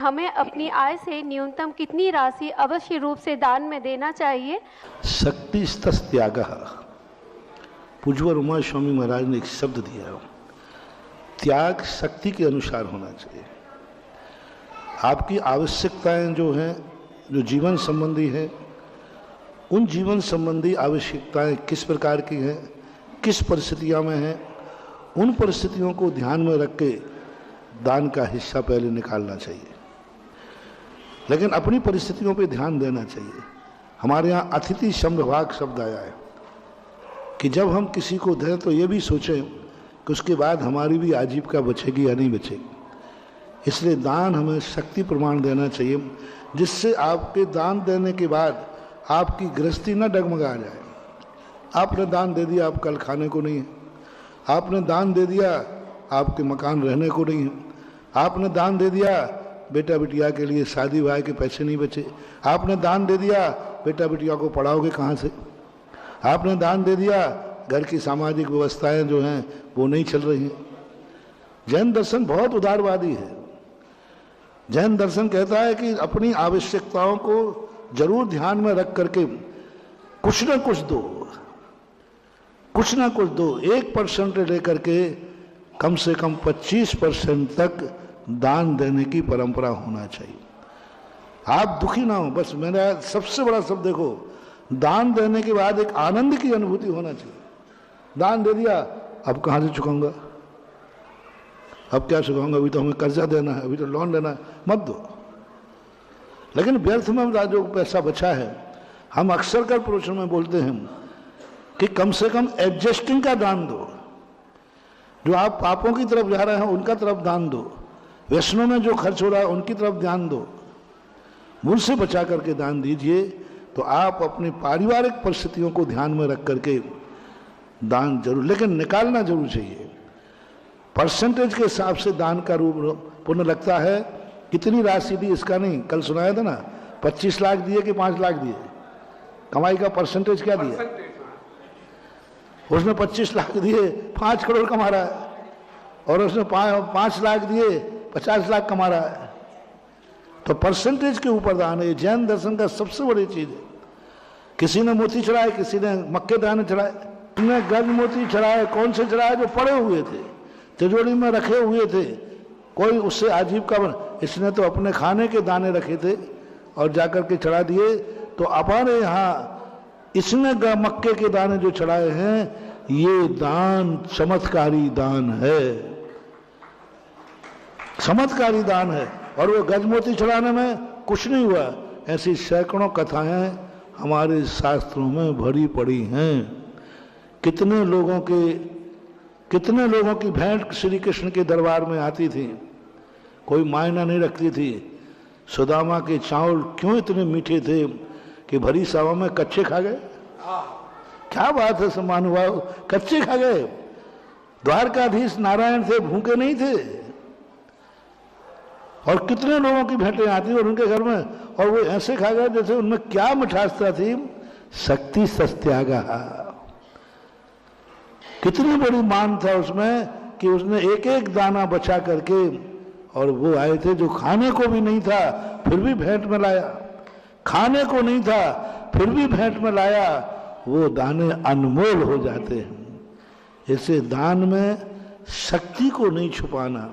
हमें अपनी आय से न्यूनतम कितनी राशि अवश्य रूप से दान में देना चाहिए? शक्ति त्याग। पूज्यवर उमा स्वामी महाराज ने एक शब्द दिया, त्याग शक्ति के अनुसार होना चाहिए। आपकी आवश्यकताएं जो हैं, जो जीवन संबंधी हैं, उन जीवन संबंधी आवश्यकताएं किस प्रकार की हैं, किस परिस्थितियों में हैं, उन परिस्थितियों को ध्यान में रख के दान का हिस्सा पहले निकालना चाहिए। लेकिन अपनी परिस्थितियों पे ध्यान देना चाहिए। हमारे यहाँ अतिथि संभवाग शब्द आया है कि जब हम किसी को दें तो ये भी सोचें कि उसके बाद हमारी भी आजीविका बचेगी या नहीं बचेगी। इसलिए दान हमें शक्ति प्रमाण देना चाहिए, जिससे आपके दान देने के बाद आपकी गृहस्थी न डगमगा जाए। आपने दान दे दिया, आप कल खाने को नहीं है। आपने दान दे दिया, आपके मकान रहने को नहीं है। आपने दान दे दिया, बेटा बिटिया के लिए शादी ब्याह के पैसे नहीं बचे। आपने दान दे दिया, बेटा बिटिया को पढ़ाओगे कहाँ से। आपने दान दे दिया, घर की सामाजिक व्यवस्थाएं जो हैं वो नहीं चल रही हैं। जैन दर्शन बहुत उदारवादी है। जैन दर्शन कहता है कि अपनी आवश्यकताओं को जरूर ध्यान में रख करके कुछ ना कुछ दो, कुछ ना कुछ दो। 1% लेकर के कम से कम 25% तक दान देने की परंपरा होना चाहिए। आप दुखी ना हो, बस मेरा सबसे बड़ा शब्द देखो, दान देने के बाद एक आनंद की अनुभूति होना चाहिए। दान दे दिया, अब कहाँ से चुकाऊंगा, अब क्या चुकाऊंगा, अभी तो हमें कर्जा देना है, अभी तो लोन लेना है, मत दो। लेकिन व्यर्थ में जो पैसा बचा है, हम अक्सर कर प्रवचन में बोलते हैं कि कम से कम एडजस्टिंग का दान दो। जो आप पापों की तरफ जा रहे हैं उनका तरफ दान दो, व्यसनों में जो खर्च हो रहा है उनकी तरफ ध्यान दो। मुझसे बचा करके दान दीजिए, तो आप अपनी पारिवारिक परिस्थितियों को ध्यान में रख करके दान जरूर, लेकिन निकालना जरूर चाहिए। परसेंटेज के हिसाब से दान का रूप पुण्य लगता है। कितनी राशि दी इसका नहीं, कल सुनाया था ना, 25 लाख दिए कि 5 लाख दिए, कमाई का परसेंटेज क्या दिया। उसने 25 लाख दिए, 5 करोड़ कमा रहा है, और उसने 5 लाख दिए, 50 लाख कमा रहा है। तो परसेंटेज के ऊपर दान है। जैन दर्शन का सबसे बड़ी चीज है। किसी ने मोती चढ़ाए, किसी ने मक्के दाने चढ़ाए, किसी गज मोती चढ़ाए। कौन से चढ़ाए? जो पड़े हुए थे, तिजोरी में रखे हुए थे, कोई उससे आजीविका बन। इसने तो अपने खाने के दाने रखे थे और जाकर के चढ़ा दिए। तो हमारे यहाँ इसने मक्के के दाने जो चढ़ाए हैं, ये दान चमत्कारी दान है, चमत्कारी दान है। और वो गजमोती चढ़ाने में कुछ नहीं हुआ। ऐसी सैकड़ों कथाएं हमारे शास्त्रों में भरी पड़ी हैं। कितने लोगों की भेंट श्री कृष्ण के दरबार में आती थी, कोई मायना नहीं रखती थी। सुदामा के चावल क्यों इतने मीठे थे कि भरी सभा में कच्चे खा गए। क्या बात है सम्मानुभाव, कच्चे खा गए। द्वारकाधीश नारायण थे, भूखे नहीं थे। और कितने लोगों की भेंटें आती और उनके घर में, और वो ऐसे खा गए जैसे उनमें क्या मिठासता थी। शक्ति सत्यागा। कितनी बड़ी मान था उसमें कि उसने एक एक दाना बचा करके, और वो आए थे जो खाने को भी नहीं था फिर भी भेंट में लाया, खाने को नहीं था फिर भी भेंट में लाया। वो दाने अनमोल हो जाते हैं। ऐसे दान में शक्ति को नहीं छुपाना।